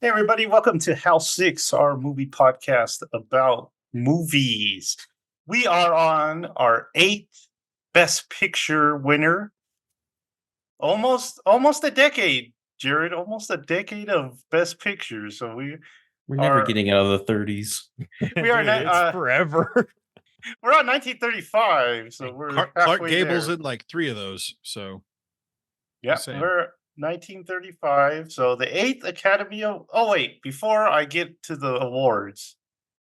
Hey, everybody, welcome to House 6, our movie podcast about movies. We are on our eighth Best Picture winner. Almost a decade, Jared, almost a decade of Best Picture. So We're never are getting out of the 30s. we are Dude, it's forever. we're on 1935, so Hey, we're Clark halfway Gable's there. in like three of those. So Yeah, just saying. we're 1935. So the eighth Academy of. Oh wait, before I get to the awards,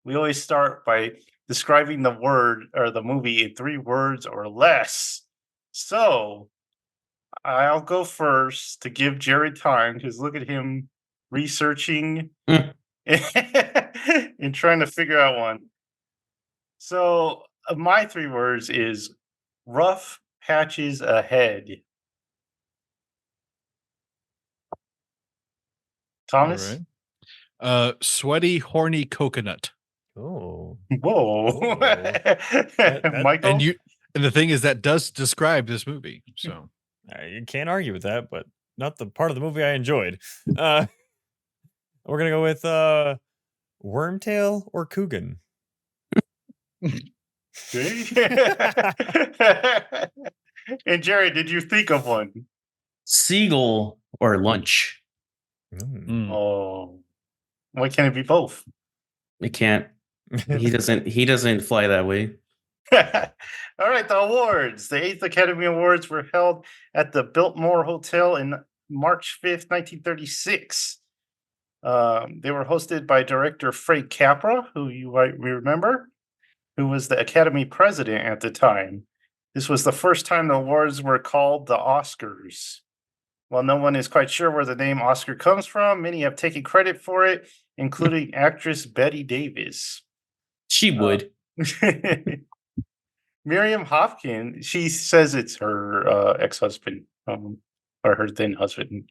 we always start by describing the word or the movie in 3 words or less. So I'll go first to give Jared time because look at him researching Mm. and trying to figure out one. So my 3 words is rough patches ahead. All Thomas? right. Sweaty, horny coconut. Oh, Whoa. Oh. That- Michael? And the thing is that does describe this movie. So you can't argue with that, but not the part of the movie I enjoyed. We're gonna go with Wormtail or Coogan. And Jerry, did you think of one? Seagull or lunch. Oh, why can't it be both? It can't. He doesn't fly that way. All right, the awards. The 8th Academy Awards were held at the Biltmore Hotel in March 5th, 1936. They were hosted by director Frank Capra, who you might remember, who was the Academy president at the time. This was the first time the awards were called the Oscars. While no one is quite sure where the name Oscar comes from, many have taken credit for it, including actress Betty Davis. She would. Miriam Hopkins, she says it's her ex-husband, or her then husband.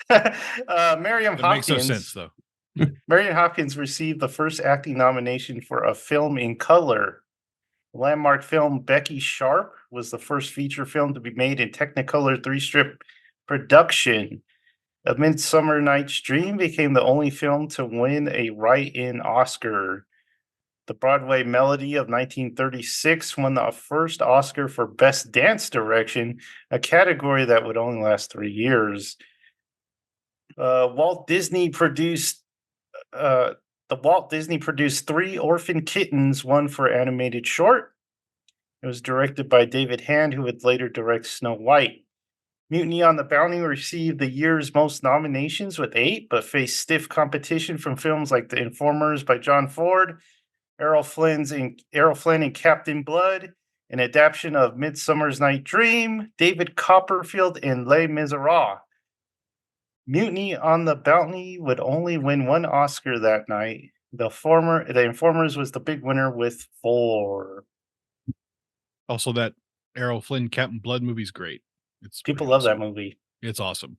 Miriam it makes no Hopkins. sense though. Miriam Hopkins received the first acting nomination for a film in color. The landmark film Becky Sharp was the first feature film to be made in Technicolor 3-strip production. A Midsummer Night's Dream became the only film to win a write-in Oscar. The Broadway Melody of 1936 won the first Oscar for Best Dance Direction, a category that would only last 3 years. Walt Disney produced 3 orphan kittens, one for animated short. It was directed by David Hand, who would later direct Snow White. Mutiny on the Bounty received the year's most nominations with 8, but faced stiff competition from films like The Informers by John Ford, Errol Flynn and Captain Blood, an adaptation of Midsummer's Night Dream, David Copperfield, and Les Miserables. Mutiny on the Bounty would only win 1 Oscar that night. The Informers was the big winner with 4. Also, that Errol Flynn Captain Blood movie's great. It's People pretty love awesome. that movie. It's awesome.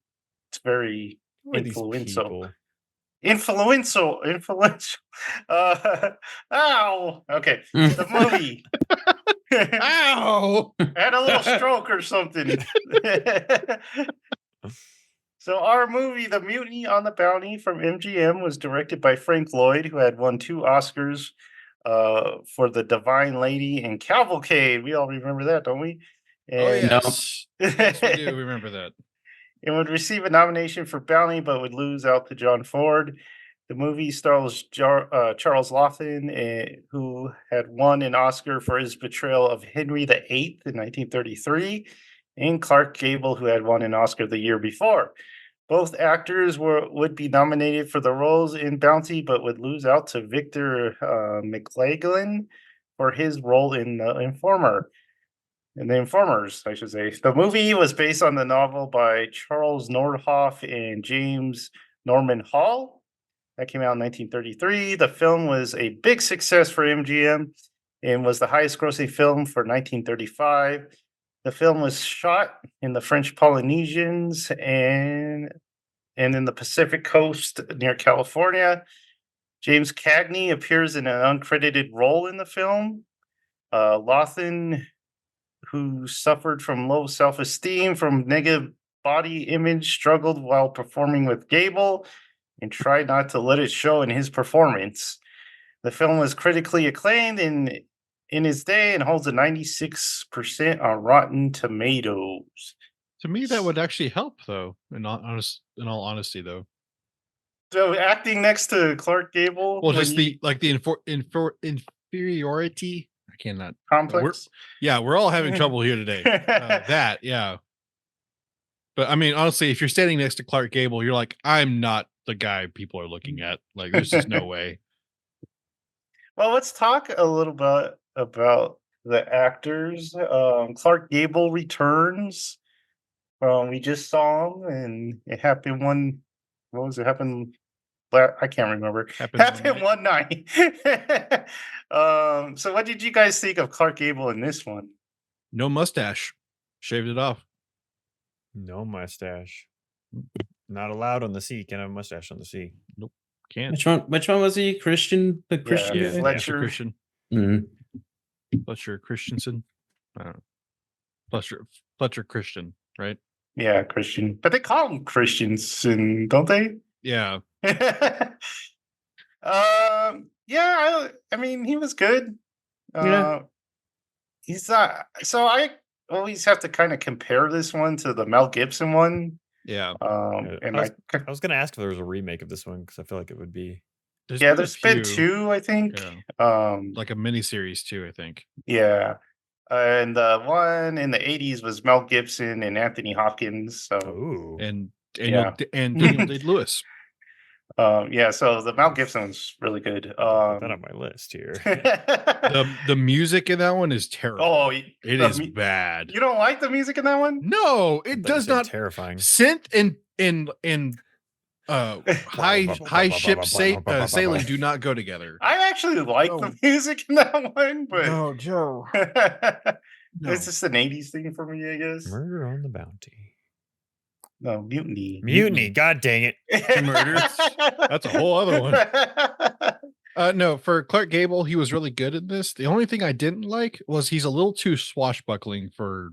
It's very Who are these influential. people? Influential. Ow. Okay. The movie. Ow! I had a little stroke or something. So our movie, The Mutiny on the Bounty from MGM, was directed by Frank Lloyd, who had won 2 Oscars for The Divine Lady and Cavalcade. We all remember that, don't we? Oh And yes. Yes, we do remember that. it would receive a nomination for Bounty, but would lose out to John Ford. The movie stars Charles Laughton, who had won an Oscar for his portrayal of Henry VIII in 1933, and Clark Gable, who had won an Oscar the year before. Both actors would be nominated for the roles in Bounty, but would lose out to Victor McLaglen for his role in The Informer. In The Informers, I should say. The movie was based on the novel by Charles Nordhoff and James Norman Hall. That came out in 1933. The film was a big success for MGM and was the highest grossing film for 1935. The film was shot in the French Polynesians and in the Pacific coast near California. James Cagney appears in an uncredited role in the film. Laughton, who suffered from low self-esteem from negative body image, struggled while performing with Gable. and tried not to let it show in his performance. The film was critically acclaimed in its day and holds a 96% on Rotten Tomatoes. To me, that would actually help, though. In all honesty, though. So acting next to Clark Gable, Well, when just you- the inferiority. I cannot. complex. We're all having trouble here today. Yeah. But I mean, honestly, if you're standing next to Clark Gable, you're like, I'm not the guy people are looking at. Like, there's just no way. Well, let's talk a little bit about the actors. Clark Gable returns. We just saw him, and it happened one. What was it? Happened. I can't remember. Happened one night. So, what did you guys think of Clark Gable in this one? No mustache. Shaved it off. No mustache. Not allowed on the sea. Can't have a mustache on the sea. Can't. Which one was he? Christian? The Christian Yeah, guy? Fletcher. Christian. Mhm. Fletcher Christensen. I don't know. Fletcher Christian, right? Yeah, Christian, but they call him Christiansen, don't they? Yeah. Yeah. I mean, he was good. Yeah. He's not. So I always have to kind of compare this one to the Mel Gibson one. Yeah. And I was going to ask if there was a remake of this one because I feel like it would be. there's been two, I think. Yeah. Like a mini series too, I think. Yeah. And the one in the 80s was Mel Gibson and Anthony Hopkins. So Ooh. And Daniel Day-Lewis. yeah, so the Mel Gibson one's really good. Put that on my list here. The music in that one is terrible. Oh, it is bad. You don't like the music in that one? No, it does not. Terrifying. Synth and high ship sailing do not go together. I actually like the music in that one, but No, Joe. it's just an 80s thing for me, I guess. Murder on the Bounty. No, Mutiny. Mutiny. God dang it. Murders. That's a whole other one. No, for Clark Gable, he was really good in this. The only thing I didn't like was he's a little too swashbuckling for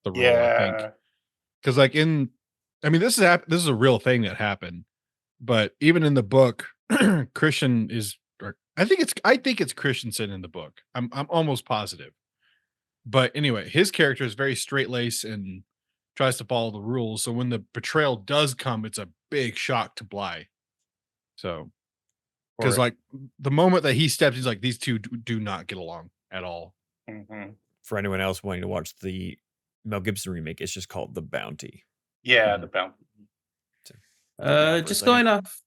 the role, I think. Because this is a real thing that happened. But even in the book, Christian is I think it's Christensen in the book. I'm almost positive. But anyway, his character is very straight-laced and tries to follow the rules. So when the betrayal does come, it's a big shock to Bly. So, because like the moment that he steps, he's like, these two do not get along at all. Mm-hmm. For anyone else wanting to watch the Mel Gibson remake, it's just called The Bounty. Yeah, The Bounty. Just going off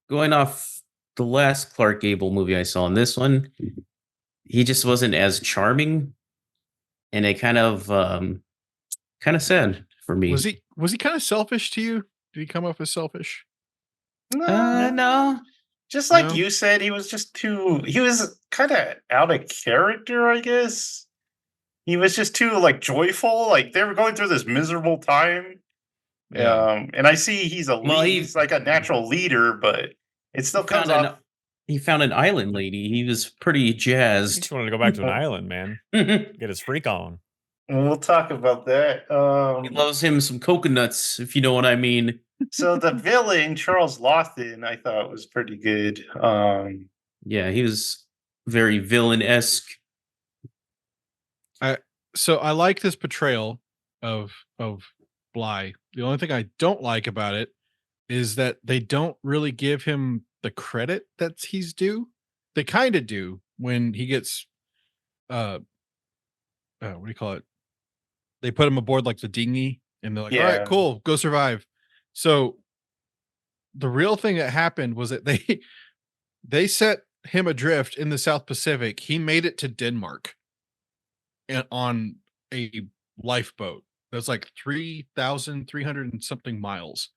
the last Clark Gable movie I saw in this one, he just wasn't as charming, and it kind of sad for me. Was he kind of selfish to you? Did he come off as selfish? No. Just like you said, he was kind of out of character, I guess. He was just too like joyful. Like they were going through this miserable time. Yeah. And I see he's he's like a natural leader, but it still comes off. He found an island lady. He was pretty He jazzed. just wanted to go back to an island, man. Get his freak on. And we'll talk about that. He loves him some coconuts, if you know what I mean. So the villain, Charles Laughton, I thought was pretty good. Yeah, he was very villain-esque. So I like this portrayal of Bly. The only thing I don't like about it is that they don't really give him the credit that he's due. They kind of do when he gets what do you call it? They put him aboard like the dinghy and they're like, all right, cool, go survive. So the real thing that happened was that they set him adrift in the South Pacific. He made it to Denmark and on a lifeboat. That's like 3,300 and something miles.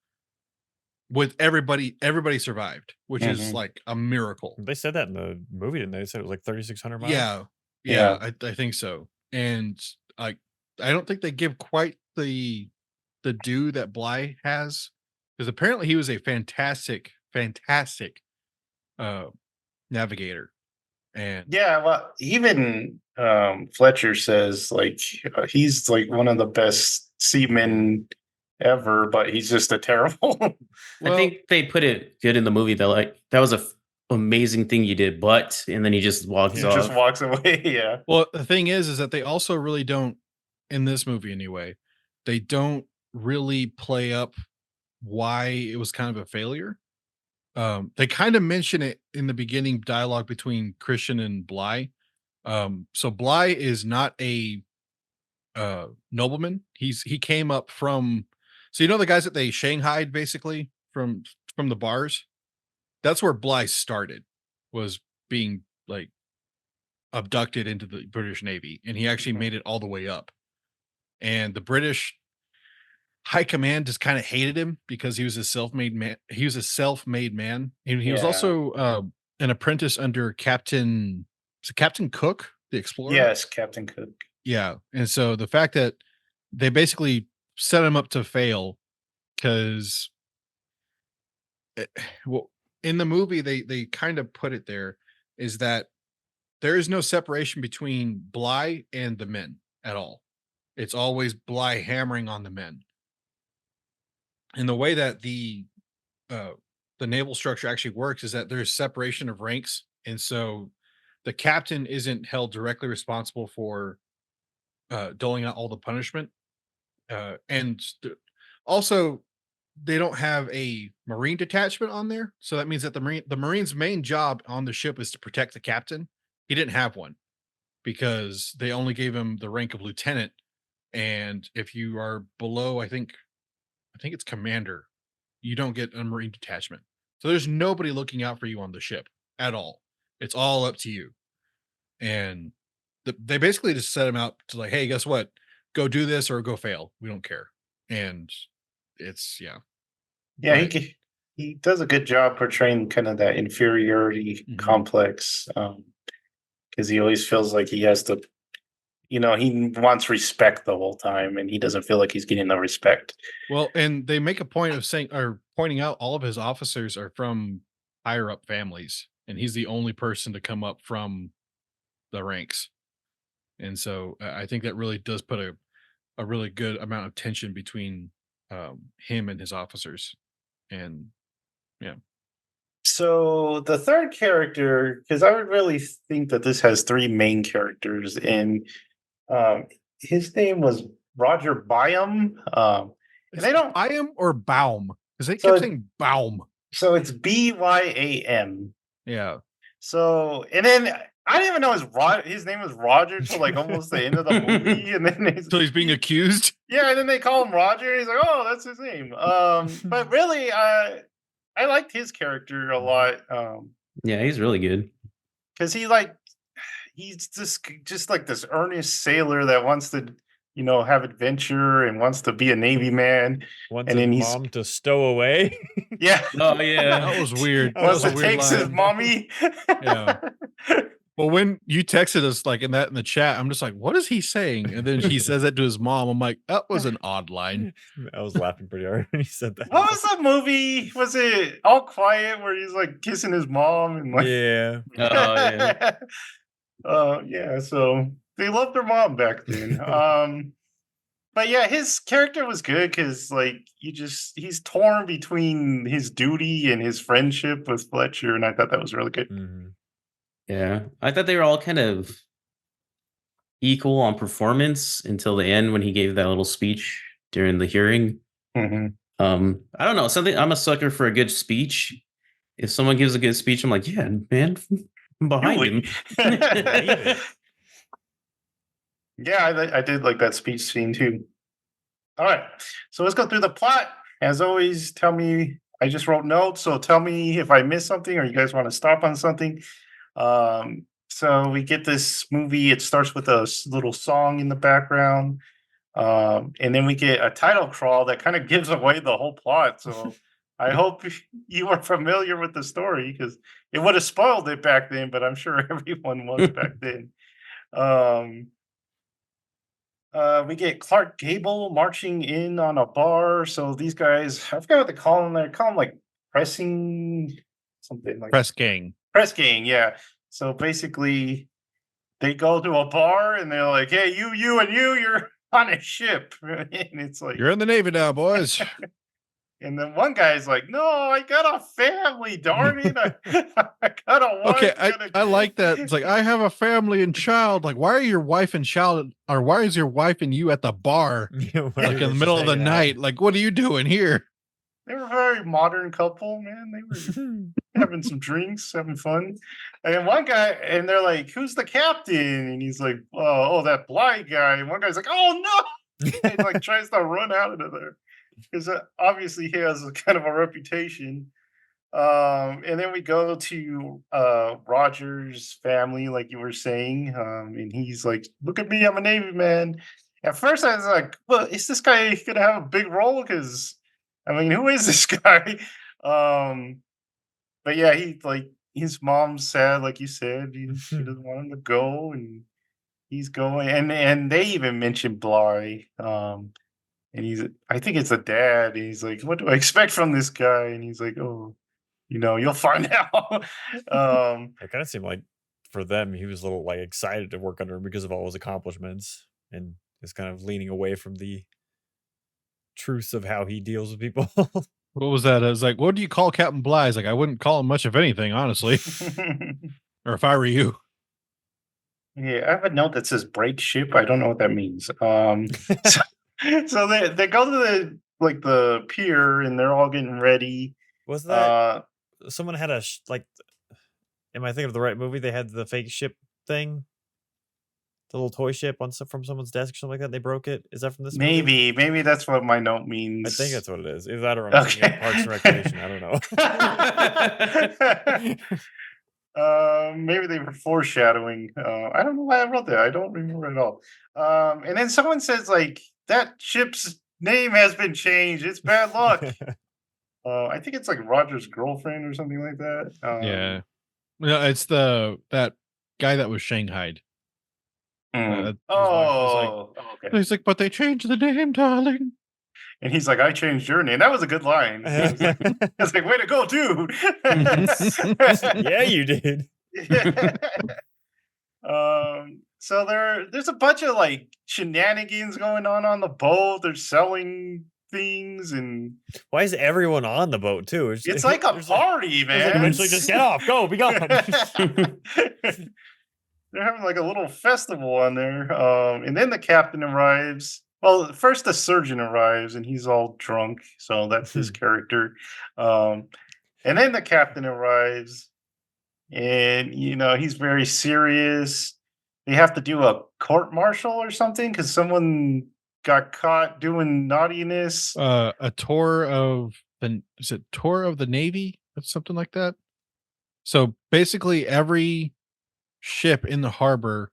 With everybody survived, which is like a miracle. They said that in the movie, didn't they? They said it was like 3,600 miles. Yeah, I think so. And I don't think they give quite the due that Bly has, because apparently he was a fantastic navigator. And well, even Fletcher says like he's like one of the best seamen ever, but he's just a terrible. I think they put it good in the movie. They're like, that was a amazing thing you did, but, and then he just walks he Yeah. just off. walks away. Yeah. Well, the thing is that they also really don't, in this movie anyway, they don't really play up why it was kind of a failure. They kind of mention it in the beginning dialogue between Christian and Bly. So Bly is not a nobleman. He came up from, so you know the guys that they shanghaied basically from the bars. That's where Bly started, was being like abducted into the British Navy, and he actually Mhm. made it all the way up. And the British high command just kind of hated him because he was a self-made man. He was a self-made man, and he was Yeah. also an apprentice under Captain Cook, the explorer. Yes, Captain Cook. Yeah, and so the fact that they basically set him up to fail because, well, in the movie they kind of put it there is that there is no separation between Bly and the men at all. It's always Bly hammering on the men. And the way that the naval structure actually works is that there's separation of ranks, and so the captain isn't held directly responsible for doling out all the punishment. Also, they don't have a marine detachment on there, so that means that the marine's main job on the ship is to protect the captain. He didn't have one because they only gave him the rank of lieutenant, and if you are below, I think it's commander, you don't get a marine detachment. So there's nobody looking out for you on the ship at all. It's all up to you. And they basically just set him out to like, hey, guess what? Go do this or go fail. We don't care. And it's yeah. Yeah, But- he does a good job portraying kind of that inferiority Mhm. complex, because he always feels like he has to, he wants respect the whole time, and he doesn't feel like he's getting the respect. Well, and they make a point of saying or pointing out all of his officers are from higher up families, and he's the only person to come up from the ranks. And so I think that really does put a really good amount of tension between him and his officers. And So the third character, because I would really think that this has three main characters, and his name was Roger Byam. And they don't. Byam or Baum? Because they So kept it- saying Baum. So it's Byam. Yeah. So, and then I didn't even know his name was Roger till like almost the end of the movie, and then So he's being accused. yeah, and then they call him Roger, and he's like, "Oh, that's his name." But really, I liked his character a lot, Yeah, he's really good. because he's just like this earnest sailor that wants to, have adventure and wants to be a Navy man. Wants And his then he's mom to stow away. yeah, Oh yeah. That was weird. That wants was to a weird take his line. mommy. Yeah. Well, when you texted us like in the chat, I'm just like, what is he saying? And then he says that to his mom. I'm like, that was an odd line. I was laughing pretty hard when he said that. What was the movie? Was it All Quiet where he's like kissing his mom and like Yeah. Oh yeah. yeah, so they loved their mom back then. But yeah, his character was good because like he's torn between his duty and his friendship with Fletcher, and I thought that was really good. Mhm. Yeah. I thought they were all kind of equal on performance until the end when he gave that little speech during the hearing. Mhm. I don't know. I'm a sucker for a good speech. If someone gives a good speech, I'm like, yeah, man, I'm behind him. it. Yeah, I did like that speech scene too. All right, so let's go through the plot. As always, tell me. I just wrote notes, so tell me if I missed something or you guys want to stop on something. So we get this movie. It starts with a little song in the background, and then we get a title crawl that kind of gives away the whole plot. So I hope you are familiar with the story because it would have spoiled it back then, but I'm sure everyone was back then. We get Clark Gable marching in on a bar. So these guys, I forgot what they call them. They call them like pressing something like Press gang. press gang. Yeah. So basically, they go to a bar and they're like, "Hey, you, and you're on a ship. And it's like, You're in the Navy now, boys. and then one guy's like, no, I got a family, darn it. I got a wife. Okay, got I like that. It's like, I have a family and child. Like, why are your wife and child, or why is your wife and you at the bar, like in the middle of the night? Like, what are you doing here? They were a very modern couple, man. They were having some drinks, having fun. And one guy, and they're like, who's the captain? And he's like, oh, that blind guy. And one guy's like, oh, no. He like tries to run out of there. Because obviously he has a kind of a reputation. And then we go to Roger's family, like you were saying. And he's like, look at me, I'm a Navy man. At first I was like, well, is this guy going to have a big role? Because I mean, who is this guy? But yeah, he like his mom's sad, like you said. She doesn't want him to go, and he's going. And they even mentioned Bly. And I think it's a dad. And he's like, what do I expect from this guy? And he's like, oh, you'll find out. It kind of seemed like for them, he was a little like excited to work under him because of all his accomplishments, and is kind of leaning away from the truths of how he deals with people. What was that? I was like, what do you call Captain Bly? He's like, I wouldn't call him much of anything, honestly. Or if I were you. Yeah, I have a note that says break ship. I don't know what that means. So they go to the pier, and they're all getting ready. Was that someone had like? Am I thinking of the right movie? They had the fake ship thing, the little toy ship from someone's desk or something like that. They broke it. Is that from this movie? Maybe that's what my note means. I think that's what it is. Is that or I'm thinking of Parks and Recreation? I don't know. Maybe they were foreshadowing. I don't know why I wrote that. I don't remember at all. And then someone says like that ship's name has been changed. It's bad luck. I think it's like Roger's girlfriend or something like that. Yeah. No, it's that guy that was shanghaied. Okay. He's like, but they changed the name, darling. And he's like, I changed your name. That was a good line. I was like, way to go, dude. Yeah, you did. So there's a bunch of like shenanigans going on the boat. They're selling things, and why is everyone on the boat too? It's like a party, man. Like eventually, just get off, go, be gone. They're having like a little festival on there, and then the captain arrives. Well, first the surgeon arrives, and he's all drunk, so that's his character. And then the captain arrives, and he's very serious. They have to do a court martial or something because someone got caught doing naughtiness. A tour of tour of the Navy or something like that? So basically every ship in the harbor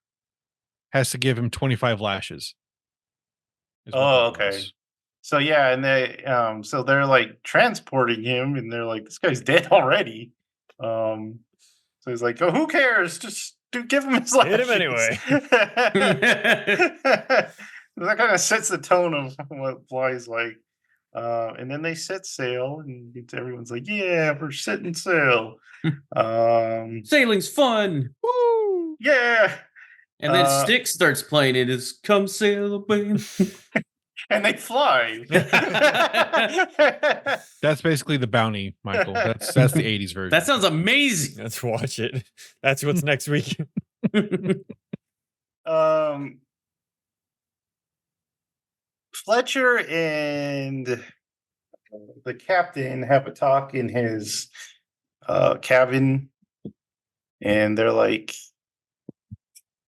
has to give him 25 lashes. Oh, okay. So yeah, and so they're like transporting him, and they're like, this guy's dead already. So he's like, oh, who cares? Just give him his lashes. Hit him anyway. That kind of sets the tone of what Bly's like. And then they set sail, and everyone's like, yeah, we're setting sail. Sailing's fun. Woo! Yeah. And then Styx starts playing it. It's come sail away. And they fly. That's basically the bounty, Michael. That's the 80s version. That sounds amazing. Let's watch it. That's what's next week. Fletcher and the captain have a talk in his cabin, and they're like,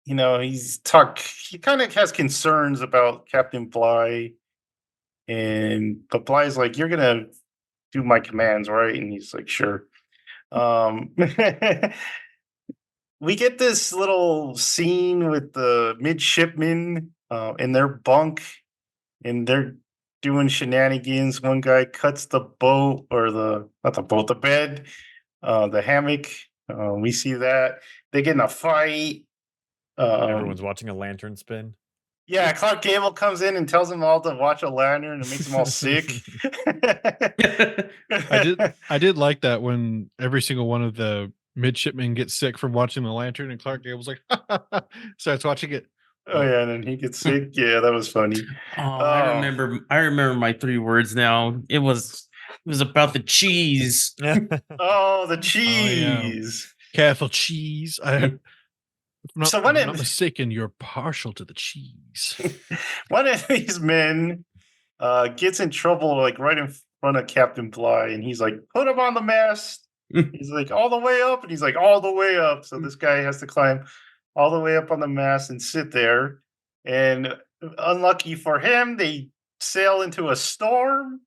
he kind of has concerns about Captain Bly, but Bly's like, you're gonna do my commands, right? And he's like, sure. We get this little scene with the midshipmen in their bunk, and they're doing shenanigans. One guy cuts the boat, or not the boat, the bed, the hammock. We see that. They get in a fight. Everyone's watching a lantern spin. Yeah, Clark Gable comes in and tells them all to watch a lantern, and makes them all sick. I did like that when every single one of the midshipmen gets sick from watching the lantern, and Clark Gable's like, starts watching it. Oh yeah, and then he gets sick. Yeah, that was funny. Oh, I Oh. remember. I remember my 3 words now. It was about the cheese. Oh, the yeah. cheese. Careful, cheese. So If when I'm not it- mistaken, you're partial to the cheese. One of these men gets in trouble like right in front of Captain Bligh, and he's like, "Put him on the mast." He's like, "All the way up," and he's like, "All the way up." So this guy has to climb all the way up on the mast and sit there. And unlucky for him, they sail into a storm,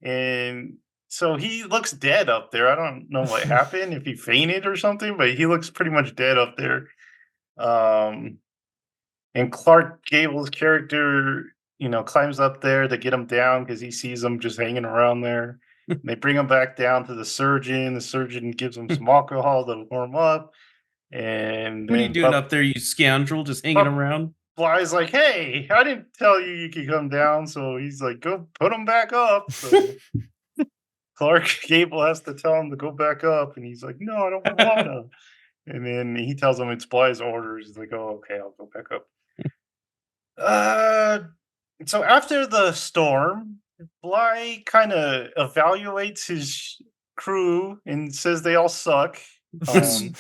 and so he looks dead up there. I don't know what happened, if he fainted or something, but he looks pretty much dead up there. Um, and Clark Gable's character, climbs up there to get him down because he sees him just hanging around there. And they bring him back down to the surgeon. The surgeon gives him some alcohol to warm up. And What are you then doing up there, you scoundrel? Just hanging Pup- around? Bly's like, "Hey, I didn't tell you could come down." So he's like, "Go put him back up." So Clark Gable has to tell him to go back up. And he's like, "No, I don't want to." And then he tells him it's Bly's orders. He's like, "Oh, okay, I'll go back up." Uh, so after the storm, Bly kind of evaluates his crew and says they all suck. Um,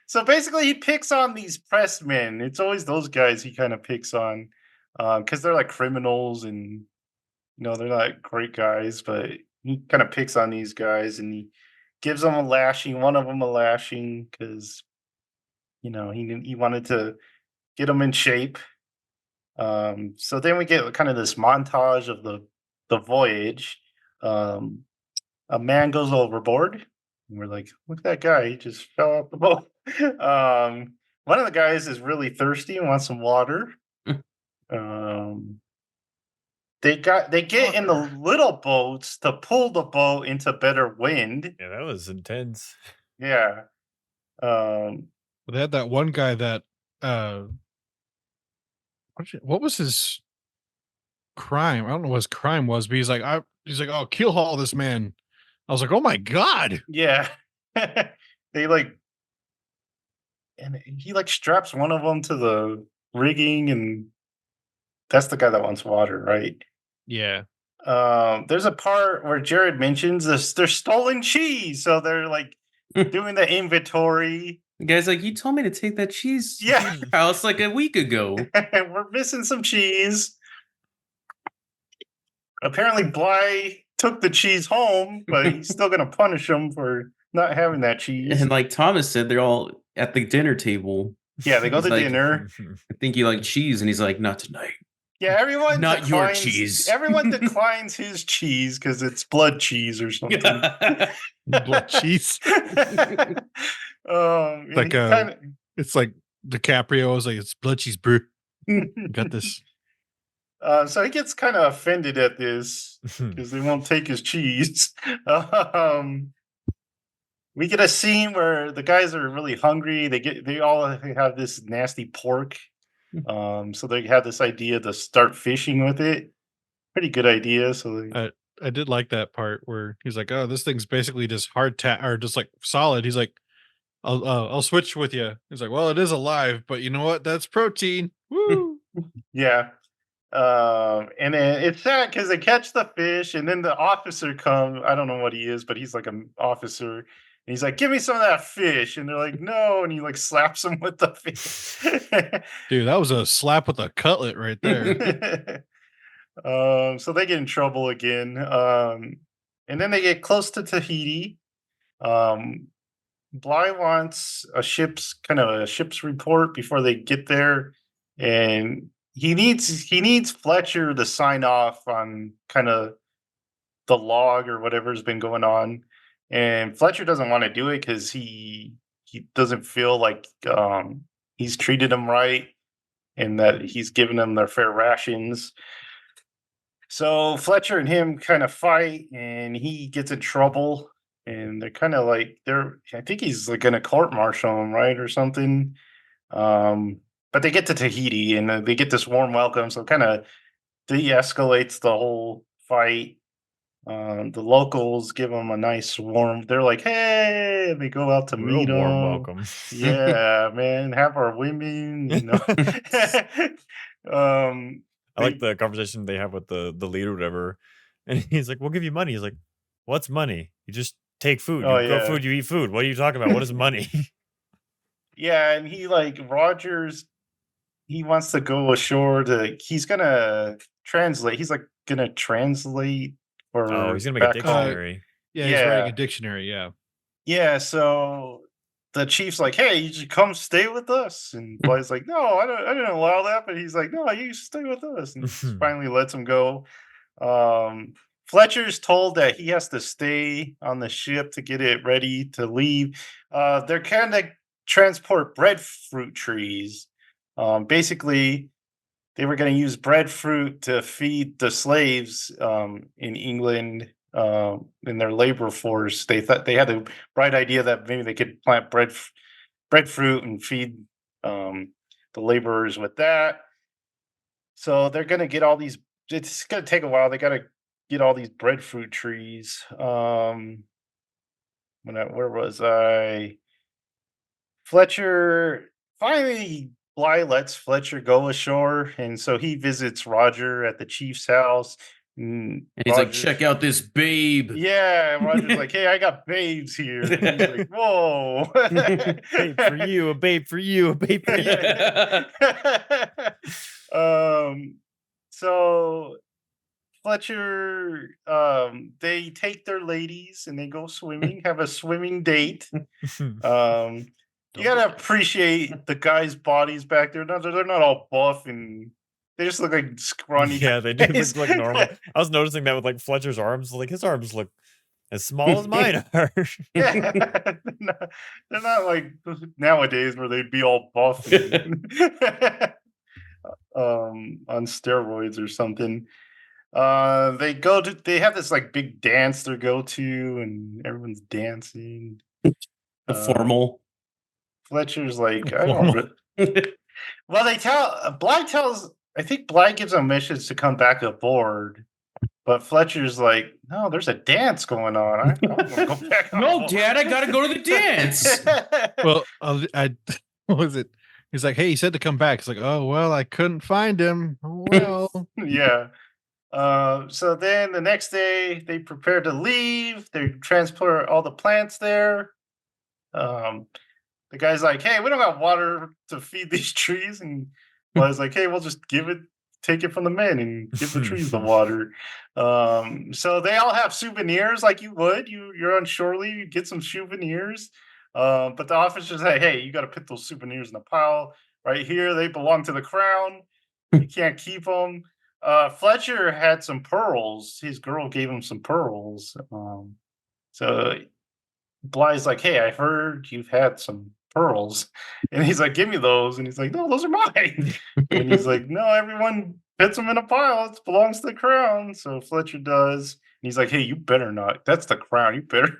so basically, he picks on these pressmen. It's always those guys he kind of picks on because they're like criminals and they're not great guys. But he kind of picks on these guys and he gives them a lashing. One of them a lashing because he wanted to get them in shape. So then we get kind of this montage of the voyage. Um, a man goes overboard, and we're like, "Look at that guy! He just fell off the boat." One of the guys is really thirsty and wants some water. Um, they get in the Water. little boats to pull the boat into better wind. Yeah, that was intense. Yeah. But they had that one guy that what was his crime? I don't know what his crime was, but he's like, "Oh, keel haul this man." I was like, "Oh my god." Yeah. They like and he like straps one of them to the rigging, and that's the guy that wants water, right? Yeah. There's a part where Jared mentions this there's stolen cheese, so they're like doing the inventory. The guy's like, "You told me to take that cheese Yeah. to your house like a week ago." We're missing some cheese. Apparently Bly took the cheese home, but he's still gonna punish him for not having that cheese. And like Thomas said, they're all at the dinner table. Yeah, they go He's to like, dinner. "I think you like cheese," and he's like, "Not tonight." Yeah, everyone Not your declines, cheese. Everyone declines his cheese because it's blood cheese or something. Blood cheese. And Like he it's like DiCaprio was like, "It's blood cheese, bro. Got this." so he gets kind of offended at this because they won't take his cheese. We get a scene where the guys are really hungry. They all have this nasty pork. So they have this idea to start fishing with it. Pretty good idea. So I did like that part where he's like, "Oh, this thing's basically just or just like solid." He's like, I'll switch with you." He's like, "Well, it is alive, but you know what? That's protein." Woo! yeah. And then it's sad because they catch the fish, and then the officer comes. I don't know what he is, but he's like an officer. And he's like, "Give me some of that fish," and they're like, "No," and he like slaps him with the fish. Dude, that was a slap with a cutlet right there. So they get in trouble again. And then they get close to Tahiti. Um, Bly wants a ship's report before they get there, and he needs Fletcher to sign off on kind of the log or whatever's been going on. And Fletcher doesn't want to do it because he doesn't feel like he's treated them right and that he's given them their fair rations. So Fletcher and him kind of fight, and he gets in trouble. And they're kind of like I think he's like going to court martial him, right, or something. But they get to Tahiti, and they get this warm welcome, so kind of de-escalates the whole fight. The locals give him a nice warm. They're like, "Hey!" And they go out to Real meet warm him. welcome. Yeah, man, have our women, um, I like they the conversation they have with the leader, or whatever. And he's like, "We'll give you money." He's like, "What's money? You just take food. oh You grow yeah, food. You eat food. What are you talking about? What is money?" yeah, and he like Rogers. He wants to go ashore to. He's gonna translate. He's like gonna translate Oh, for he's gonna make a back home. dictionary. Yeah, he's writing a Yeah, dictionary. Yeah. yeah. So the chief's like, "Hey, you should come stay with us." And Bly's like, "No, I didn't allow that." But he's like, "No, you should stay with us." And he finally lets him go. Um, Fletcher's told that he has to stay on the ship to get it ready to leave. They're kind of transport breadfruit trees. Basically, they were going to use breadfruit to feed the slaves in England in their labor force. They thought they had a bright idea that maybe they could plant breadfruit and feed um, the laborers with that. So they're gonna get all these. It's gonna take a while. They gotta get all these breadfruit trees. Where was I? Fletcher finally. Bly lets Fletcher go ashore, and so he visits Roger at the chief's house. And And he's like, check out this babe. yeah, and Roger's like, "Hey, I got babes here." And he's like, "Whoa, Babe for you, a babe for you, a babe for you. So Fletcher, they take their ladies and they go swimming, have a swimming date. You gotta appreciate the guys' bodies back there. They're not all buff and they just look like scrawny Yeah, they do guys. look like normal. I was noticing that with like Fletcher's arms. Like his arms look as small as mine are. Yeah, they're not like nowadays where they'd be all buff and on steroids or something. They have this like big dance they go to and everyone's dancing. The Uh, formal. Fletcher's like, I Formal. don't well they tell Bly tells I think Bly gives a message to come back aboard, but Fletcher's like, no, there's a dance going on. I don't want to go back on No, board." Dad, I gotta go to the dance. Well, I what was it? He's like, "Hey, he said to come back." It's like, "Oh well, I couldn't find him." Well, Yeah. So then the next day they prepare to leave. They transport all the plants there. Um, the guy's like, "Hey, we don't got water to feed these trees," and Bly's like, "Hey, we'll just take it from the men and give the trees the water." So they all have souvenirs like you would. You're on Shorely, you get some souvenirs. But the officer's like, "Hey, you got to put those souvenirs in a pile right here. They belong to the crown. You can't keep them." Fletcher had some pearls. His girl gave him some pearls. So Bly's like, "Hey, I heard you've had some pearls." And he's like, "Give me those." And he's like, "No, those are mine." And he's like, "No, everyone puts them in a pile. It belongs to the crown." So Fletcher does. And he's like, "Hey, you better not. That's the crown. You better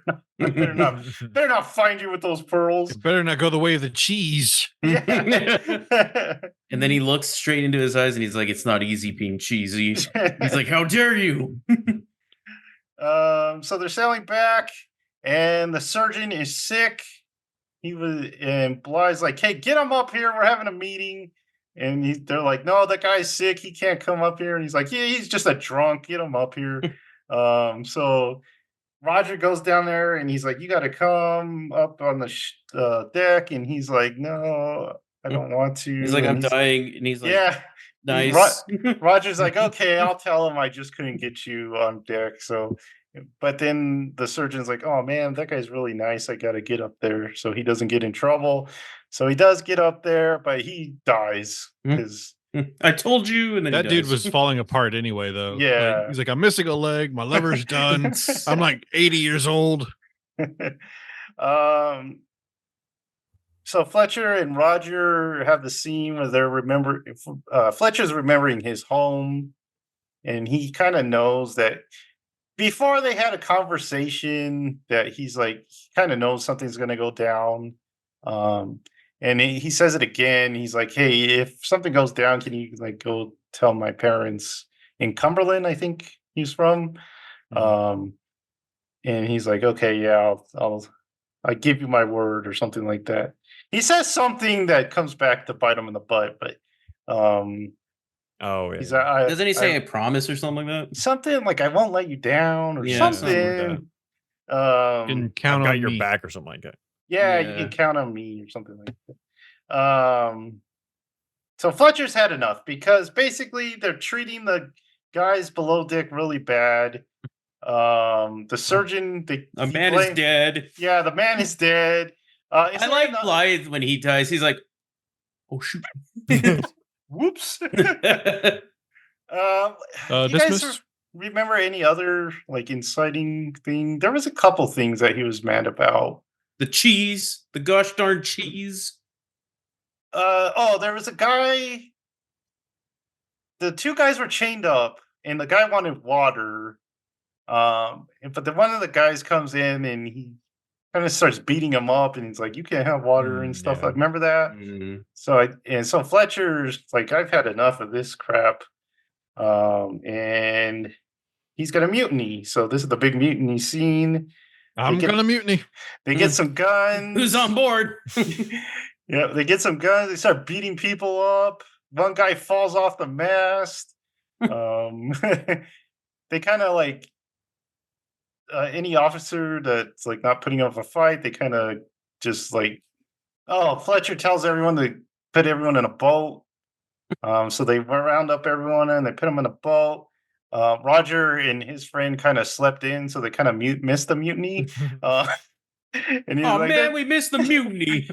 not. Better not find you with those pearls." it better not go the way of the cheese. Yeah. And then he looks straight into his eyes and he's like, it's not easy being cheesy. He's like, how dare you? So they're sailing back, and the surgeon is sick. And Bly's like, "Hey, get him up here. We're having a meeting." And they're like, "No, that guy's sick. He can't come up here." And he's like, "Yeah, he's just a drunk. Get him up here." So Roger goes down there, and he's like, "You got to come up on the deck." And he's like, "No, I don't want to." He's like, And I'm dying. And he's like, yeah. nice. Roger's like, "Okay, I'll tell him I just couldn't get you on deck." So, but then the surgeon's like, "Oh man, that guy's really nice. I got to get up there so he doesn't get in trouble." So he does get up there, but he dies because I told you. And then That he dude dies. was falling apart anyway, though. Like, Yeah. he's like, "I'm missing a leg. My liver's done. I'm like 80 years old." um. So Fletcher and Roger have the scene where Fletcher's remembering his home, and he kind of knows that before they had a conversation that he's like he kind of knows something's going to go down. um and he says it again. He's like, "Hey, if something goes down, can you like go tell my parents in Cumberland, I think he's from, Um, and he's like, "Okay, yeah, I give you my word," or something like that. He says something that comes back to bite him in the butt, but Oh he's yeah. Doesn't he say I promise or something like that? something like, "I won't let you down," or Yeah, something like something. that. Can Um, count I've got on your me. back or something like that. yeah, you Yeah. can count on me, or something like that. So Fletcher's had enough because basically they're treating the guys below deck really bad. The surgeon, A he man is blamed. dead. Yeah, the man is dead. Is I there like ano- Blythe when he dies. He's like, "Oh shoot." Whoops. Do you guys Dismiss. remember any other like inciting thing? There was a couple things that he was mad about. The cheese, the gosh darn cheese. There was a guy. The two guys were chained up, and the guy wanted water. But then one of the guys comes in and he kind of starts beating him up, and he's like, "You can't have water," and stuff. Yeah. Like, remember that? Mm. So Fletcher's like, "I've had enough of this crap," and he's gonna mutiny. So this is the big mutiny scene. I'm get- gonna mutiny. They get some guns. Who's on board? Yeah, they get some guns. They start beating people up. One guy falls off the mast. They kind of like any officer that's like not putting up a fight. They kind of just like, oh, Fletcher tells everyone to put everyone in a boat. So they round up everyone and they put them in a boat. Roger and his friend kind of slept in, so they kind of missed the mutiny. And he's Oh like, man, we missed the mutiny.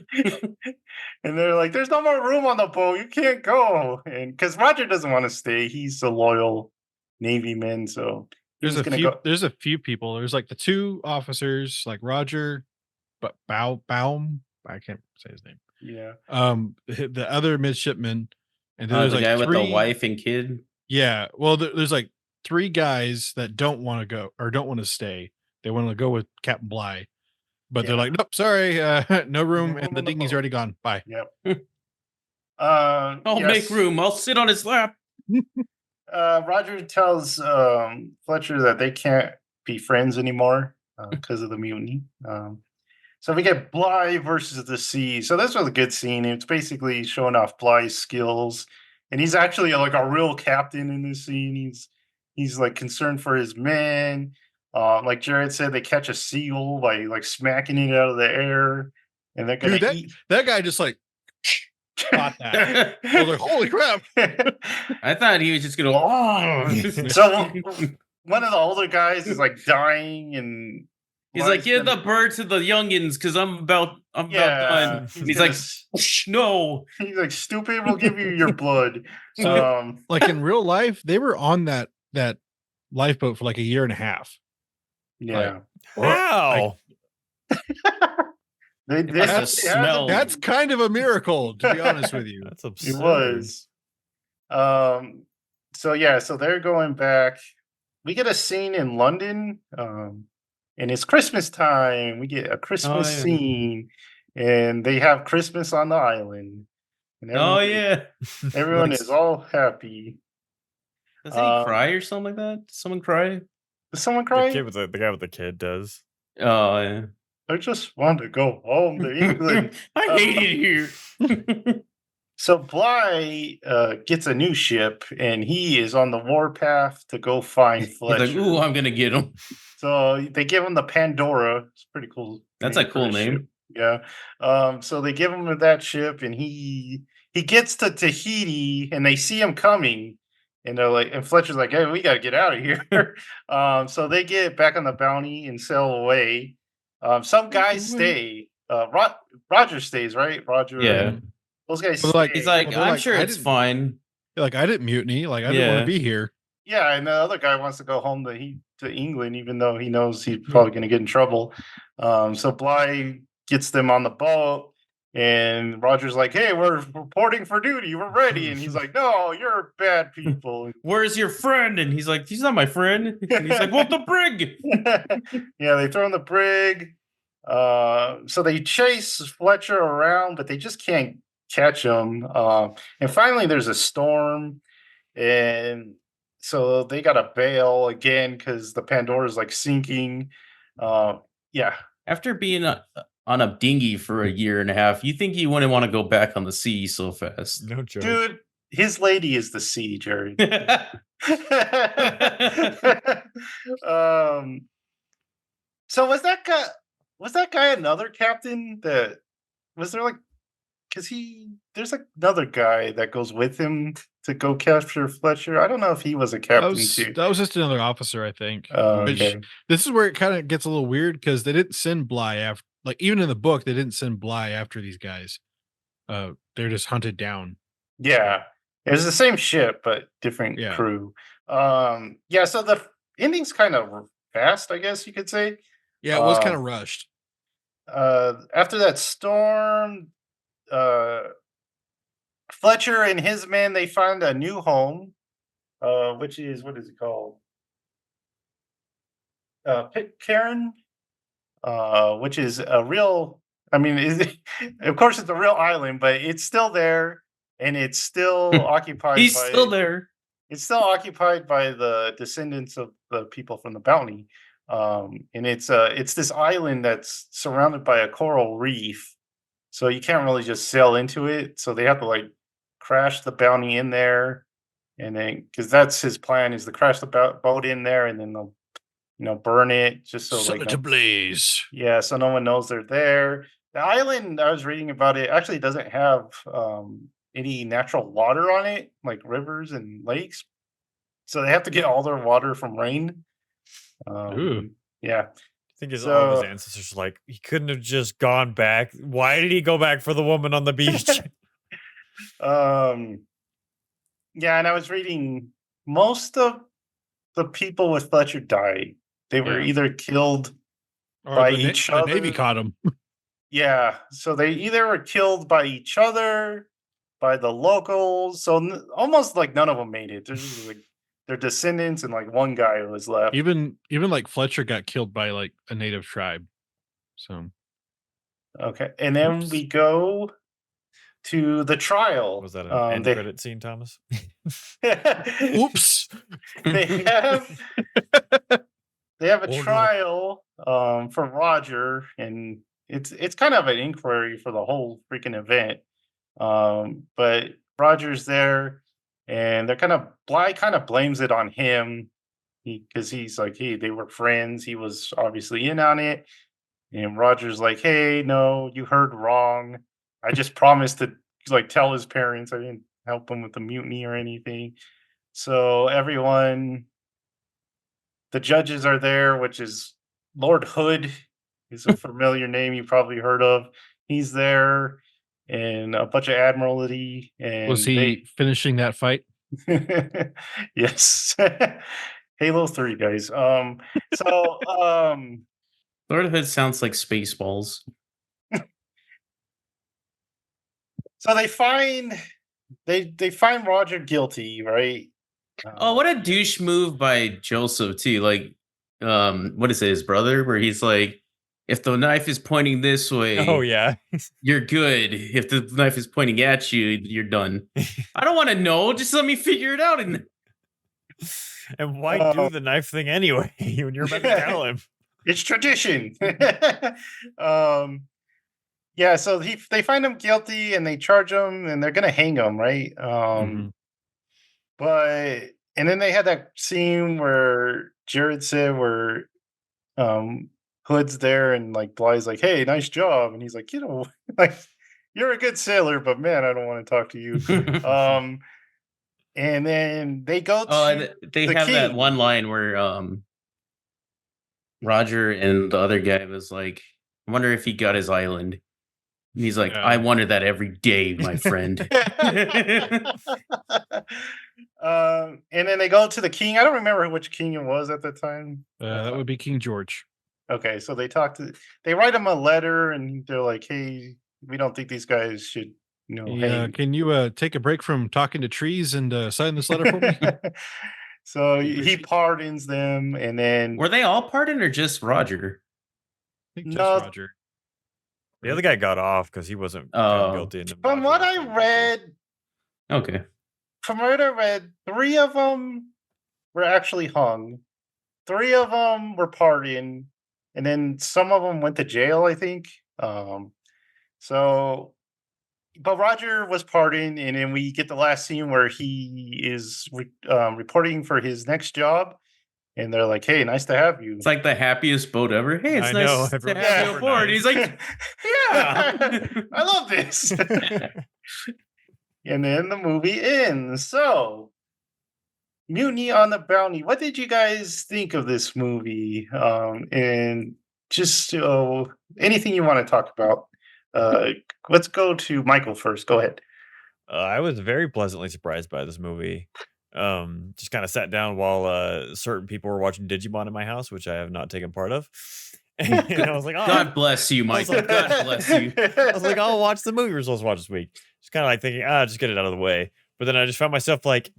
and they're like, "There's no more room on the boat. You can't go." And because Roger doesn't want to stay, he's a loyal Navy man, so There's he's a gonna few. go. There's a few people. There's like the two officers, like Roger, but Baum. I can't say his name. Yeah, The other midshipman, and then there's The like guy three. with the wife and kid. Yeah. Well, there's like three guys that don't want to go or don't want to stay. They want to go with Captain Bligh, but they're Yeah. like, nope, sorry, no room, room and the on the dinghy's boat. already gone. Bye. yep. I'll make room. I'll sit on his lap. Roger tells Fletcher that they can't be friends anymore because of the mutiny. So we get Bligh versus the sea. So this was a good scene. It's basically showing off Bligh's skills, and he's actually like a real captain in this scene. He's like concerned for his men. Like Jared said, they catch a seagull by like smacking it out of the air, and they're gonna Dude, eat. that guy just like caught that. I was like, holy crap. I thought he was just gonna. Oh. So one of the older guys is like dying, and He's like, Bligh's give gonna- the bird to the youngins because I'm about Yeah, done. he's And he's gonna like, s- no. he's like, "Stupid, we'll give you your blood." So, like in real life, they were on that lifeboat for like a year and a half. yeah. Wow. They It must have actually smelled. That's kind of a miracle, to be honest with you. That's It absurd. was. So they're going back. We get a scene in London. And it's Christmas time. We get a Christmas yeah. scene, and they have Christmas on the island. And Oh yeah. everyone Like- is all happy. Doesn't he cry or something like that? Did someone cry? Does someone The cry? kid with the guy with the kid does. Oh yeah. I just want to go home to England. I hate it here. So Bligh gets a new ship, and he is on the warpath to go find He's Fletcher. like, ooh, I'm gonna get him. So they give him the Pandora. It's pretty cool. That's a for cool a ship. name. Yeah. So they give him that ship, and he gets to Tahiti, and they see him coming, and they're like, and Fletcher's like, "Hey, we gotta get out of here." So they get back on the Bounty and sail away. Some guys stay. Roger stays, right? Roger. Yeah. Those guys Well, like, stay. He's like, Well, they're I'm like, sure I it's didn't- fine. Like, I didn't mutiny. Like, I didn't want Yeah. to be here. Yeah, and the other guy wants to go home to England, even though he knows he's probably going to get in trouble. So Bligh gets them on the boat, and Roger's like, "Hey, we're reporting for duty. We're ready." And he's like, "No, you're bad people." Where's your friend? And he's like, he's not my friend. And he's like, well, the brig. Yeah, they throw in the brig. So they chase Fletcher around, but they just can't catch him. And finally, there's a storm, and so they gotta bail again because the Pandora's like sinking. Yeah, After being on a dinghy for a year and a half, you think you wouldn't want to go back on the sea so fast? No joke. dude, his lady is the sea, Jerry. um, so was that guy another captain that was there like because there's like another guy that goes with him to go capture Fletcher. I don't know if he was a captain too. That was just another officer, I think. Which Okay. this is where it kind of gets a little weird because they didn't send Bly after, like even in the book, they didn't send Bly after these guys. They're just hunted down. Yeah. It was the same ship, but different Yeah. crew. Yeah, so the ending's kind of fast, I guess you could say. Yeah, it was kind of rushed. After that storm, uh Fletcher and his men they find a new home, which is what is it called? Pitcairn, which is a real. I mean, of course, it's a real island, but it's still there, and it's still occupied. He's still there. It's still occupied by the descendants of the people from the Bounty, and it's this island that's surrounded by a coral reef, so you can't really just sail into it. So they have to like crash the Bounty in there, and then because that's his plan is to crash the boat in there, and then they'll burn it just so Set like it ablaze. yeah, so no one knows they're there. The island I was reading about it actually doesn't have any natural water on it, like rivers and lakes. So they have to get all their water from rain. Ooh. Yeah. I think all of his So ancestors are like, he couldn't have just gone back. Why did he go back for the woman on the beach? yeah, and I was reading most of the people with Fletcher died. They were Yeah. either killed Or by the each the Navy other. caught him. Yeah, so they either were killed by each other, by the locals. So almost like none of them made it. There's just like their descendants and like one guy who was left. Even like Fletcher got killed by like a native tribe. So Okay, and then Oops. we go to the trial. Was that an end They credit scene, Thomas? oops. they have they have a Oh, no. trial for Roger, and it's kind of an inquiry for the whole freaking event. But Roger's there, and they're Bly kind of blames it on him because he's like, hey, they were friends. He was obviously in on it. And Roger's like, hey, no, you heard wrong. I just promised to like tell his parents. I didn't help him with the mutiny or anything. So the judges are there, which is Lord Hood is a familiar name you probably heard of. He's there, and a bunch of admiralty, and Was he finishing that fight? yes, Halo 3 guys. So Lord of Hood sounds like Spaceballs. so they find Roger guilty, right? Oh, what a douche move by Joseph too. Like, what is it, his brother? Where he's like, if the knife is pointing this way, Oh, yeah. you're good. If the knife is pointing at you, you're done. I don't want to know. Just let me figure it out. And And why do the knife thing anyway when you're about to tell him? It's tradition. Yeah, so they find him guilty and they charge him and they're gonna hang him, right? Mhm. But and then they had that scene where Jared said where Hood's there and like Bly's like, hey, nice job. And he's like, like you're a good sailor, but man, I don't want to talk to you. And then they go to they the have that king. one line where Roger and the other guy was like, I wonder if he got his island. And he's like, I wonder that every day, my friend. And then they go to the king. I don't remember which king it was at the time. That would be King George. Okay, so they write him a letter, and they're like, "Hey, we don't think these guys should, hang." Can you take a break from talking to trees and sign this letter for me? So he pardons them, and then Were they all pardoned or just Roger? I think just No. Roger. The other guy got off because he wasn't found guilty. And from Roger what was I found guilty. read, Okay. 3 of them were actually hung. 3 of them were pardoned, and then some of them went to jail, I think. So but Roger was pardoned, and then we get the last scene where he is reporting for his next job, and they're like, "Hey, nice to have you." It's like the happiest boat ever. Hey, it's I know, nice to everyone's have you super aboard. nice. He's like, yeah. I love this. And then the movie ends. So, Mutiny on the Bounty. What did you guys think of this movie? And just anything you want to talk about. Uh, let's go to Michael first. Go ahead. I was very pleasantly surprised by this movie. Just kind of sat down while certain people were watching Digimon in my house, which I have not taken part of. And I was like, oh, God bless you, I was Michael. like, God bless you. I was like, I'll watch the movie we're supposed to watch this week. Just kind of like thinking, just get it out of the way. But then I just found myself like,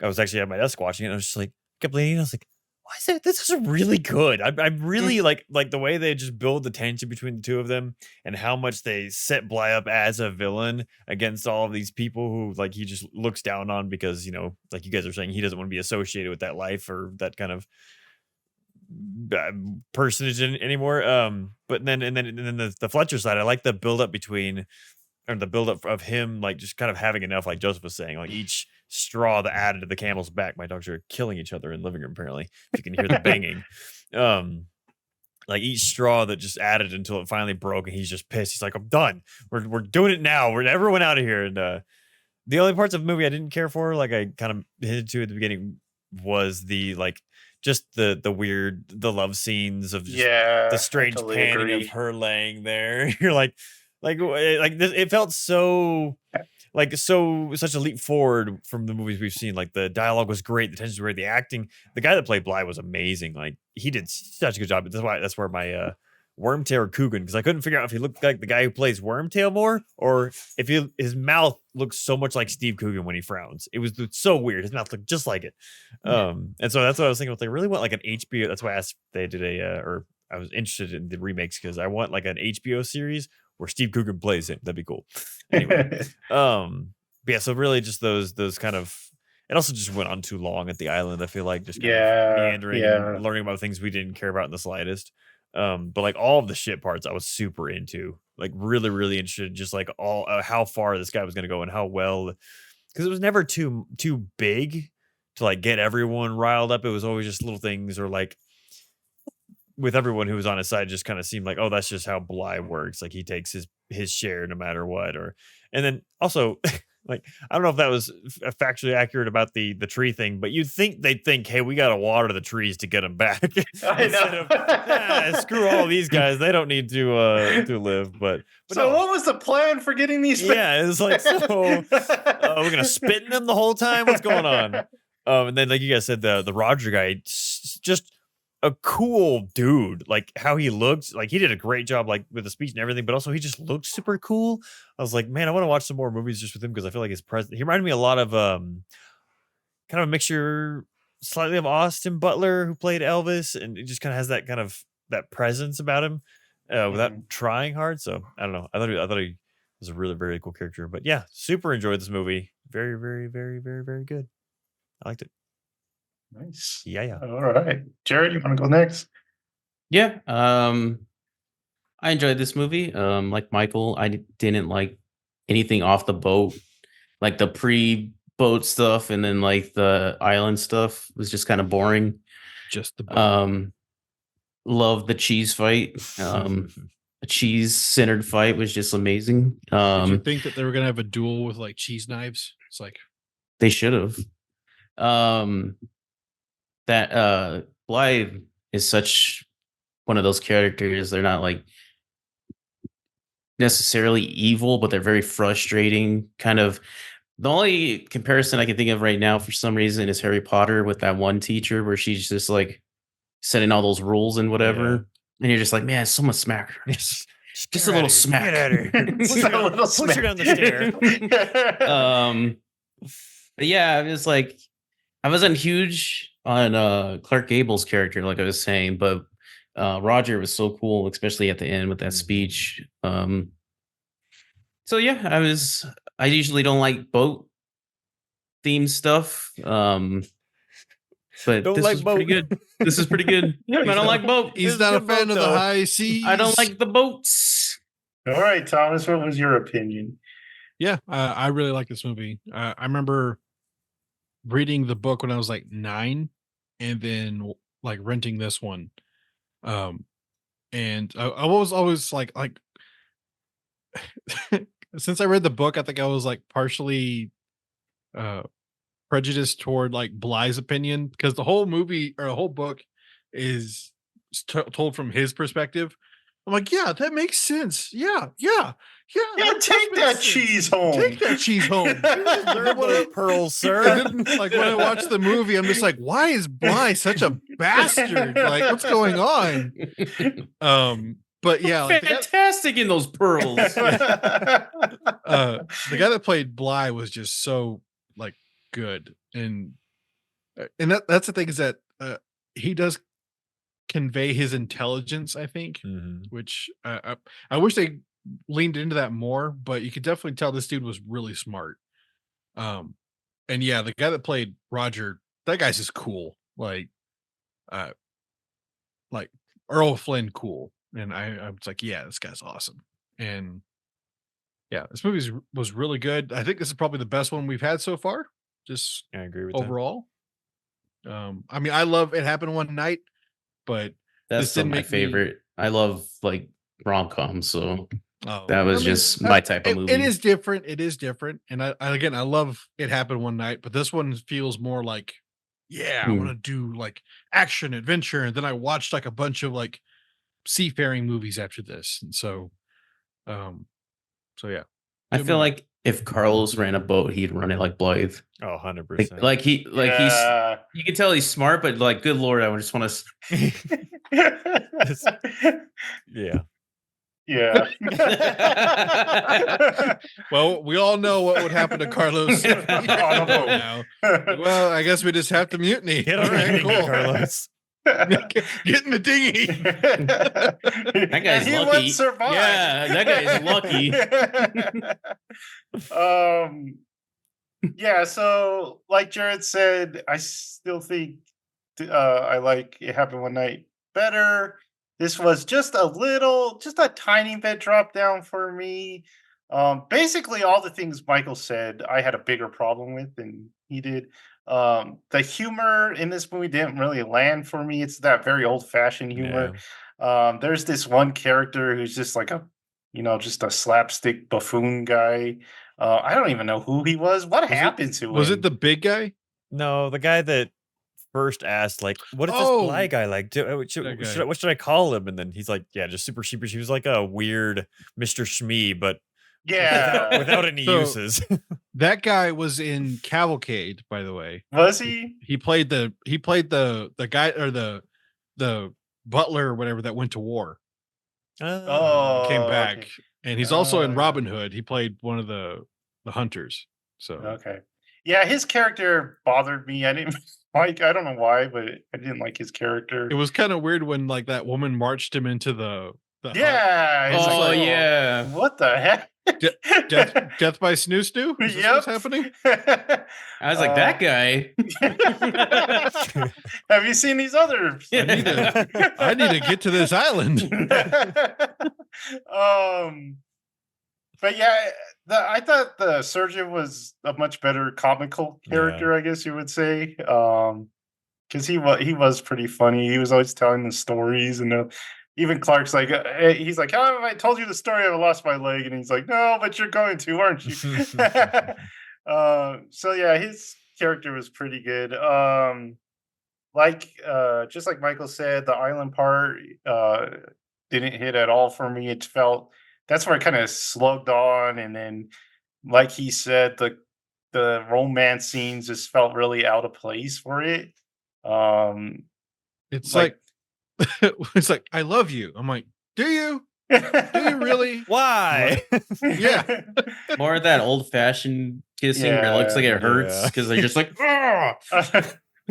I was actually at my desk watching it. And I was just like, kept leaning. I was like, why is it? This is really good. I really like the way they just build the tension between the two of them and how much they set Bly up as a villain against all of these people who like he just looks down on because, you know, like you guys are saying, he doesn't want to be associated with that life or that kind of personage anymore. But then the Fletcher side, I like the build up between or the buildup of him like just kind of having enough, like Joseph was saying, like each straw that added to the camel's back. My dogs are killing each other in the living room, apparently. If you can hear the banging. Like each straw that just added until it finally broke, and he's just pissed. He's like, I'm done. We're doing it now. We're everyone out of here. And the only parts of the movie I didn't care for, like I kind of hinted to at the beginning, was the like just the weird the love scenes of just the strange panning of her laying there. You're like this, it felt so such a leap forward from the movies we've seen. Like the dialogue was great, the tensions were great, the acting. The guy that played Bly was amazing. Like he did such a good job. That's where my Wormtail or Coogan, because I couldn't figure out if he looked like the guy who plays Wormtail more or if his mouth looks so much like Steve Coogan when he frowns. It was so weird. His mouth looked just like it. And so that's what I was thinking. If they really want like an HBO, that's why I asked if they did or I was interested in the remakes because I want like an HBO series where Steve Coogan plays him. That'd be cool. Anyway, but yeah, so really just those kind of. It also just went on too long at the island. I feel like just kind of meandering and learning about things we didn't care about in the slightest. But like all of the shit parts, I was super into. Like really, really interested. Just like all how far this guy was going to go and how well, because it was never too big to like get everyone riled up. It was always just little things or like. With everyone who was on his side, just kind of seemed like, oh, that's just how Bly works. Like he takes his share no matter what. And then also, like I don't know if that was factually accurate about the tree thing, but you'd think they'd think, hey, we got to water the trees to get them back. I know. Screw all these guys. They don't need to live. But so no. what was the plan for getting these? Yeah, it's like so. We're gonna spit in them the whole time. What's going on? And then, like you guys said, the Roger guy just. A cool dude, like how he looked, like he did a great job, like with the speech and everything, but also he just looked super cool. I was like, man, I want to watch some more movies just with him because I feel like his presence. He reminded me a lot of kind of a mixture, slightly of Austin Butler, who played Elvis, and it just kind of has that kind of that presence about him without trying hard. So I don't know. I thought he was a really very cool character. But yeah, super enjoyed this movie. Very, very, very, very, very good. I liked it. Nice. Yeah. All right. Jared, you want to go next? Yeah. I enjoyed this movie. Like Michael, I didn't like anything off the boat, like the pre-boat stuff, and then like the island stuff was just kind of boring. Just the boat. Love the cheese fight. A cheese-centered fight was just amazing. Did you think that they were gonna have a duel with like cheese knives? It's like they should have. That Blythe is such one of those characters. They're not like necessarily evil, but they're very frustrating. Kind of the only comparison I can think of right now for some reason is Harry Potter with that one teacher where she's just like setting all those rules and whatever. Yeah. And you're just like, man, someone smack her. Just a little smack. Get at her. Push her down the stair. But yeah, it was like I wasn't huge on Clark Gable's character, like I was saying, but Roger was so cool, especially at the end with that speech. So yeah, I usually don't like boat theme stuff. But Don't this like was pretty boat. good. This is pretty good. I don't like boat. He's It's not a good fan boat, of the though. high seas. I don't like the boats. All right, Thomas, what was your opinion? Yeah, I really like this movie. I remember reading the book when I was like 9, and then like renting this one. And I was always like since I read the book, I think I was like partially uh prejudiced toward like Bly's opinion because the whole movie or the whole book is told from his perspective. I'm like, yeah, that makes sense. Yeah. Yeah, that does take make that sense. cheese home. Take that cheese home. Deserve those pearls, sir. And then, like when I watch the movie, I'm just like, why is Bly such a bastard? Like, what's going on? But yeah, like Fantastic in those pearls. the guy that played Bly was just so like good, and that's the thing is that he does convey his intelligence, I think, which I wish they leaned into that more, but you could definitely tell this dude was really smart. And yeah, the guy that played Roger, that guy's just cool, like Earl Flynn cool, and I was like, yeah, this guy's awesome. And yeah, this movie was really good. I think this is probably the best one we've had so far, just I agree with overall. I mean, I love It Happened One Night, but That's this still didn't my make me- favorite. I love like rom-coms, so Oh, that was I mean, just my type of movie. It is different. It is different. And again, I love It Happened One Night, but this one feels more like, yeah, I want to do like action adventure. And then I watched like a bunch of like seafaring movies after this. And so yeah. I Good feel movie. like if Carlos ran a boat, he'd run it like Blythe. Oh, 100%. Like he's Yeah. you can tell he's smart, but like, good Lord, I would just want Yeah. Yeah. Well, we all know what would happen to Carlos On a boat. now. Well, I guess we just have to mutiny. Get All on right, cool. cool. Carlos. Get in the dinghy. That guy's And he lucky. would survive. Yeah, that guy's lucky. Yeah, so like Jared said, I still think I like It Happened One Night better. This was just a tiny bit drop down for me. Basically all the things Michael said, I had a bigger problem with than he did. The humor in this movie didn't really land for me. It's that very old-fashioned humor. There's this one character who's just like just a slapstick buffoon guy. I don't even know who he was. What happened to him? Was it the big guy? No, the guy that first asked, like, what is this Oh. Bly guy like? What should I call him? And then he's like, yeah, just super sheepish. He was like a weird Mr. Shmee, but Yeah. without any So- uses. That guy was in Cavalcade, by the way. Was he? He played the guy or the butler or whatever that went to war, Oh, came back, okay. and he's also in Oh. Robin Hood. He played one of the hunters. So Okay. Yeah, his character bothered me. I didn't like. I don't know why, but I didn't like his character. it was kind of weird when like that woman marched him into the hut. Yeah. it's Oh like, yeah. What the heck? Death by Snoo Snoo. Is this what's happening? I was like, that guy. Have you seen these other? I need to get to this island. But yeah, I thought the surgeon was a much better comical character, I guess you would say. Because he was pretty funny. He was always telling the stories, and even Clark's like, he's like, "How have I told you the story? I lost my leg," and he's like, "No, but you're going to, aren't you?" So yeah, his character was pretty good. Just like Michael said, the island part didn't hit at all for me. It felt that's where it kind of slugged on, and then, like he said, the romance scenes just felt really out of place for it. It's like it's like, I love you. I'm like, do you? Do you really? Why? Yeah. More of that old fashioned kissing where it looks like it hurts Yeah. because they're just like, "Ah!"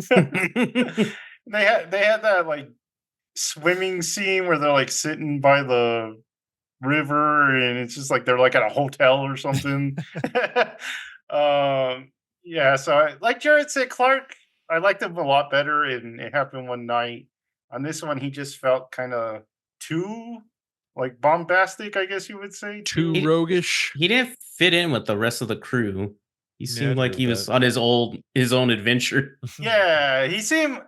They had that like swimming scene where they're like sitting by the river, and it's just like they're like at a hotel or something. Yeah, so like Jared said, Clark I liked him a lot better in It Happened One Night. On this one, he just felt kind of too like bombastic, I guess you would say. Too He- roguish. He didn't fit in with the rest of the crew. He Yeah, I seemed like agree he with was that. on his own adventure. Yeah, he seemed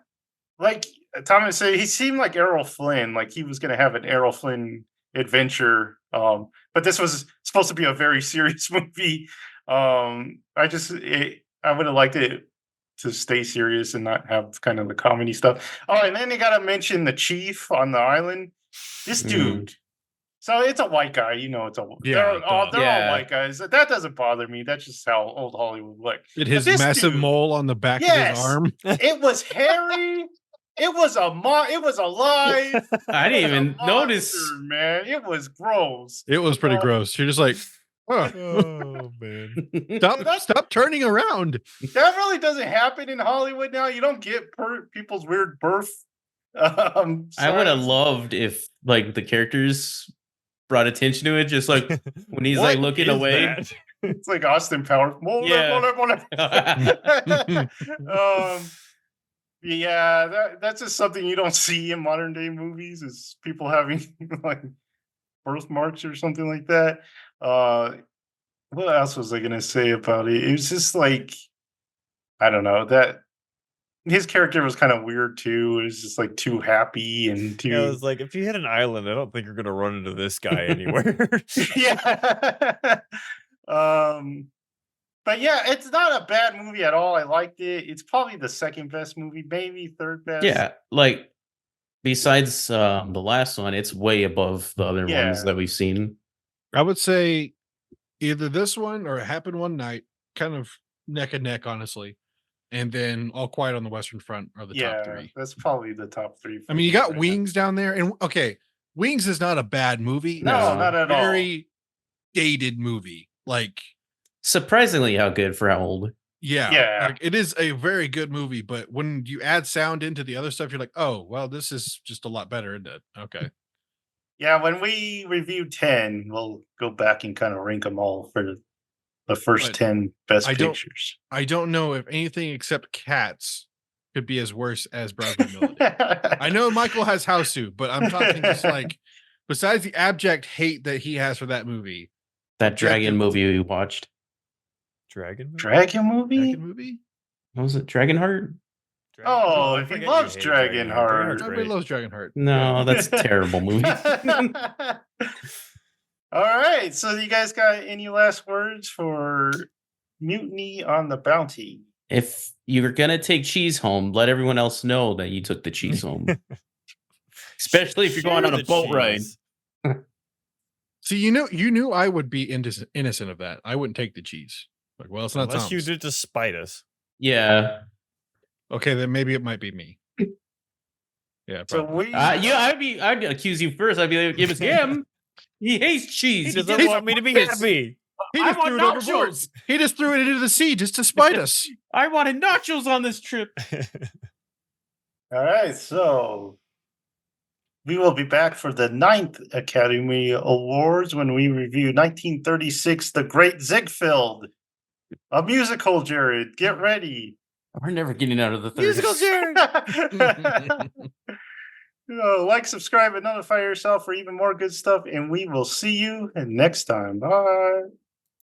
like Thomas said. He seemed like Errol Flynn, like he was going to have an Errol Flynn adventure. But this was supposed to be a very serious movie. I would have liked it to stay serious and not have kind of the comedy stuff. Oh, and then you got to mention the chief on the island. This Mm. dude. So it's a white guy, it's a Yeah, they're all Yeah. white guys. That doesn't bother me. That's just how old Hollywood like. It his this massive dude- mole on the back of Yes. his arm. It was hairy. It was alive. I didn't It was a even notice. monster, man. It was gross. It was pretty Oh. gross. You're just like, huh, Oh man. stop turning around. That really doesn't happen in Hollywood now. You don't get people's weird birth. I would have signs. loved if like the characters brought attention to it, just like when he's like What looking is away. that? It's like Austin Powers. Mole, Yeah. Yeah, that's just something you don't see in modern day movies is people having like birthmarks or something like that. What else was I gonna say about it? It was just like I don't know that his character was kind of weird too. It was just like too happy and too Yeah, I was like, if you hit an island, I don't think you're gonna run into this guy anywhere. yeah. But yeah, it's not a bad movie at all. I liked it. It's probably the second best movie, maybe third best. Yeah, like besides the last one, it's way above the other Yeah. ones that we've seen. I would say either this one or It Happened One Night, kind of neck and neck, honestly. And then All Quiet on the Western Front are the top three. That's probably the top three. I mean, you got Wings down there, and okay, Wings is not a bad movie. No, It's a not at all. very dated movie. Like, Surprisingly, how good for how old. yeah, like, it is a very good movie. But when you add sound into the other stuff, you're like, oh, well, this is just a lot better, isn't it? Okay. Yeah, when we review 10, we'll go back and kind of rank them all for the first But 10 best I don't- pictures. I don't know if anything except Cats could be as worse as Brotherly Melody. I know Michael has Houseu, but I'm talking just like, besides the abject hate that he has for that movie, That dragon movie we watched. Dragon? movie? Dragon movie? second movie, What was it? Dragonheart? Dragon- Oh, I he forget you loves hated Dragonheart. Dragonheart's everybody great. loves Dragonheart. No, that's a terrible movie. All right. So, you guys got any last words for Mutiny on the Bounty? If you're gonna take cheese home, let everyone else know that you took the cheese home. Especially if you're going Share on a the boat ride. cheese. See, you knew I would be innocent of that. I wouldn't take the cheese. Like, well, it's not Unless you Tom's. did to spite us. Yeah. Okay, then maybe it might be me. Yeah, So, probably. I'd accuse you first. I'd be like, it was him. He hates He cheese. doesn't did want me to be this. happy. He I just want threw it overboard. nachos. He just threw it into the sea just to spite us. I wanted nachos on this trip. all right. So, we will be back for the 9th Academy Awards when we review 1936, The Great Ziegfeld, a musical, Jared. Get ready. We're never getting out of the third. Musical Jared. Like, subscribe, and notify yourself for even more good stuff. And we will see you next time. Bye.